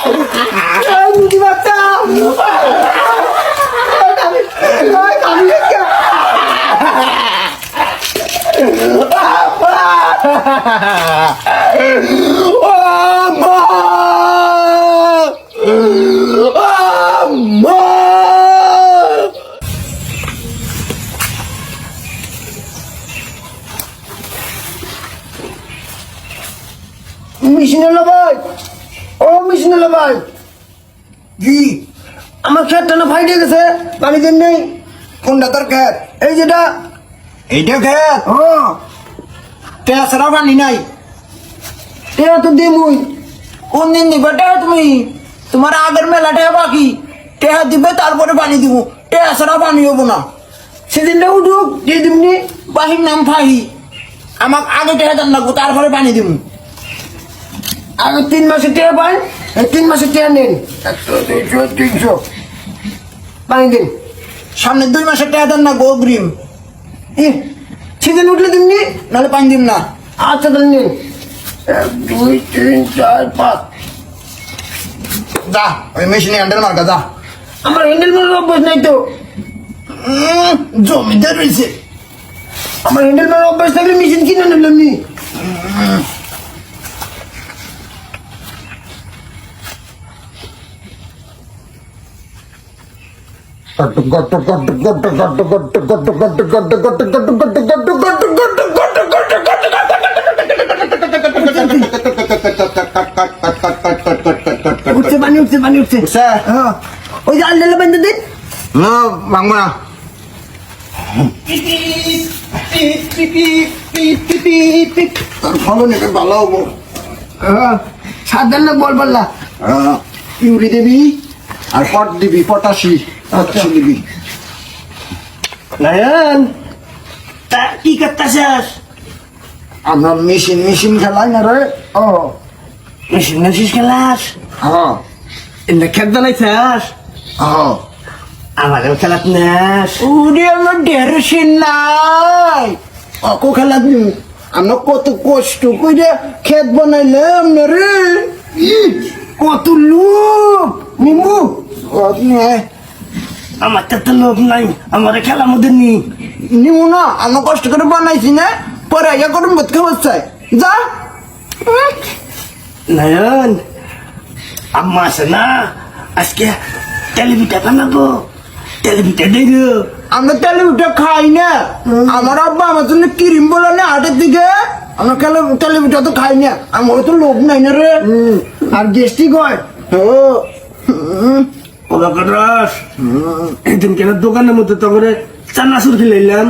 মুদি বাচ্চা মিশিনে ভাই ও মিশিনে ভাই কি আমার খেতটা না ফাইটে গেছে পানি দেন নেই কোনটা তোর খেত? এই যেটা এইটা খেত? ও তেসরা পানি নাই। এটা তো দিমুই কোন দিন দিবে টেহা তুমি? তোমার আগের মেলা টেহা বাকি, টেহা দিবে তারপরে পানি দিব, তেসরা পানি হবো না। সেদিনটা উঠুক দিয়ে দিমনি বাহির নাম ফাহি, আমাকে আগে টেহা দেন লাগবো তারপরে পানি দিব। আগে 3 মাসে টেয়া পান 3 মাসে টেয়া নেন 100 200 300 পানি দিন সামনে 2 মাসের টেহা দেন না গো অগ্রিম, সেদিন উঠলে দিমনি নাহলে পানি দিব না। আচ্ছা তাহলে নিন 1 2 3 4 5 যা ওই মেশিনে হ্যান্ডেল মার্কা যা। আমার হ্যান্ডেল মারার অভ্যাস নাই তো জমিদার রয়েছে। আমার হ্যান্ডেল মারার অভ্যাস থাকলে মেশিন কিনে নিলাম নি উঠছে পানি উঠছে পানি উঠছে হ্যাঁ ওই যে আল্লাহ বান্ধে দিন না ভাঙবো না। তার ফলন এখানে ভালো হবো। সাবধান বল পাল্লা ইউরি দিবি আর পট দিবি, পটাশি দিবি। নয়ন তা কি করতেছিস আমরা মেশিন খেলাই না রে। ও মেশিন মেশিন খেলাস হ্যাঁ এনে খেত বানাইছিস হ্যাঁ আমারও খেলাত নাস উনি আমার ডেরোসিন নাই অকো খেলা দিন। আমরা কত কষ্ট করে ক্ষেত বানাইলাম না রে। কত লোক নিমু আপনি আমার তো লোক নাই আমার খেলার মধ্যে নি নিব না, আমরা কষ্ট করে বানাইছি না, পরে ইয়া করুন বোধ খাবার চাই যা। নয়ন আম্মা আছে না আজকে টেলিভিটা বানাবো টেলিভিটা দেখো আমরা তেলে উঠে খাই না। আমার আব্বা আমার জন্য ক্রিম বলে না হাটের দিকে, আমরা তেলে উঠে তো খাই না, আমার তো লোভ নাই না রে। আর গেস্টি কয় ওলা করাস একদিন কেন দোকানের মধ্যে তো করে চানাচুর খেলাইলাম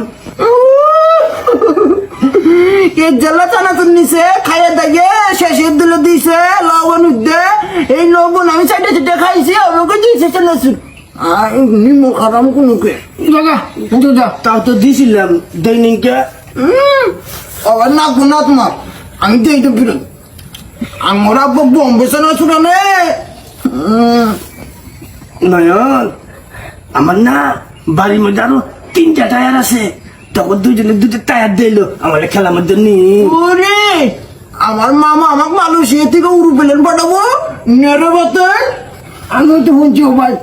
এই জেলা চানাচুর নিছে খাইয়া দেখে শেষের দিল দিছে লবণ উঠে, এই লবণ আমি চাইটে চাইটে খাইছি, আমাকে দিয়েছে চানাচুর। আর নিমো খারাম কোনো কে জাগা কিন্তু যা তাও তো দিছিলাম দৈনিককে আবার না গুনা তোমার আমি তো এইটা ফিরত আমার আব্বা বম্বে চানাচুর আনে। নয়ন আমার না বাড়ির মধ্যে আরো 3টা টায়ার আছে তখন দুজনে 2টা টায়ার দিল আমার খেলার মধ্যে নি ওরে আমার মামা আমাকে মালয়েশিয়া থেকে উড়ু প্লেন পাঠাবো নেড়ে বাতে। আমি তো শুনছি ও ভাই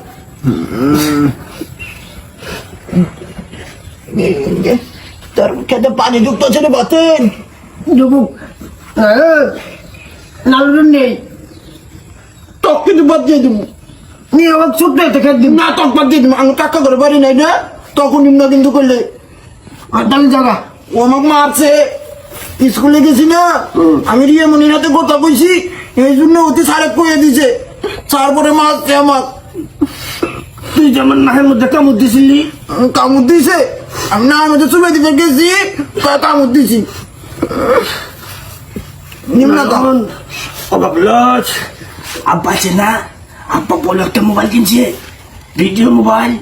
তোর খেতে পানি যুক্ত আছে রে বাতেন যুবক নালুন নেই টক কিন্তু বাদ দিয়ে দিব। নিয়ে আমার ছোট্ট একটা খেত দিন না টক বাদ দিয়ে দিব, আমি কাকা করে বাড়ি নাই না তখন নিম্ন কিন্তু করলে। আর তাহলে জাগা ও আমাকে মারছে, স্কুলে গেছি না আমি রিয়া মনির হাতে কথা কইছি, এই জন্য অতি সারে কয়ে দিছে, তারপরে মারছে আমার। তুই যেমন নাহের মধ্যে কামড় দিছিলি কামড় দিছে, আমি না আমি তো চুপে দিতে গেছি কামড় দিছি। নিম্ন তখন অবাক লজ আব্বা আছে না আব্বা বলে একটা মোবাইল কিনছে ভিডিও মোবাইল,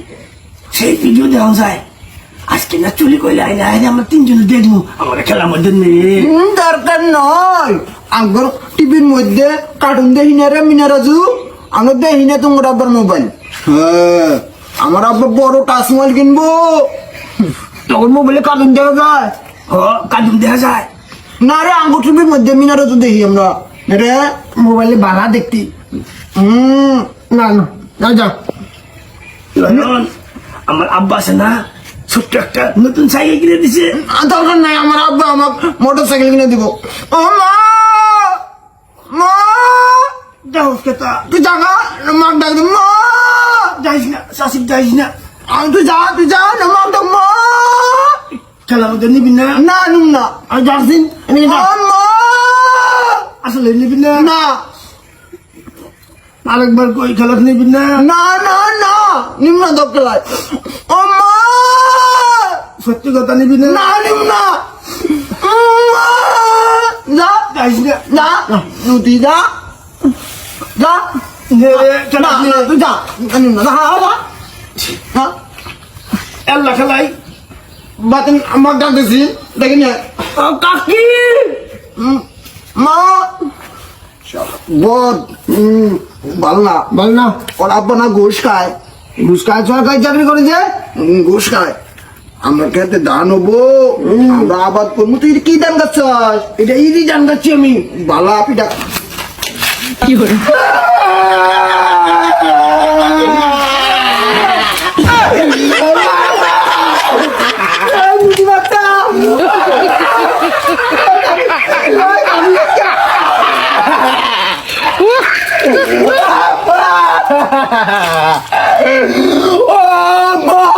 সেই ভিডিও দেওয়া যায় আজকে না চুরি করলে আইনা আইনে আমরা 3জনে দেখবো আমার খেলার মধ্যে নেই দরকার নয়, আমার টিভির মধ্যে কার্টুন দেখি না রে মিনারাজু, আমার দেখি না তোমার আব্বার মোবাইল। হ্যাঁ আমার আব্বা বড় টাচ মোবাইল কিনবো, তখন মোবাইলে কার্টুন দেখা যায় কার্টুন দেখা যায় না রে আঙ্গুর টিভির মধ্যে মিনারাজু দেখি আমরা রে মোবাইলে বালা দেখতি না না না যা নয়ন আমার আব্বা আছে না ছোট্ট একটা নতুন সাইকেল কিনে দিছে দরকার নাই আমার আব্বা আমার মোটর সাইকেল কিনে দিব ও মা মা যাও কেতা তুই জাগা মাক ডাক দে মা যাইস না শাসিক যাইস না তুই যা না মাক ডাক মা খেলা মধ্যে নিবি না না নুম না আর যাচ্ছিন মা আসলে নিবি না না আরেকবার কই খেলা নিবি না না না না নিম্ন দরকার ও মা সত্যি কথা নিবি না না নিম না যা যাইস না যা তুই যা যা খেলা না তুই যা নিম না যা হ্যাঁ আল্লাহ খেলাই বাতিন আমার ডাকতেছি দেখি না কাকি মা বদ ভাল না ওর আব্বা না ঘুষ খায় সরকারি চাকরি করেছে ঘুষ খায় আমরা খেতে ধান হবো আমরা আবাদ করবো তুই কি ধান গাছ এটা ইদি জান গাচ্ছি আমি বালা পিঠা ও মা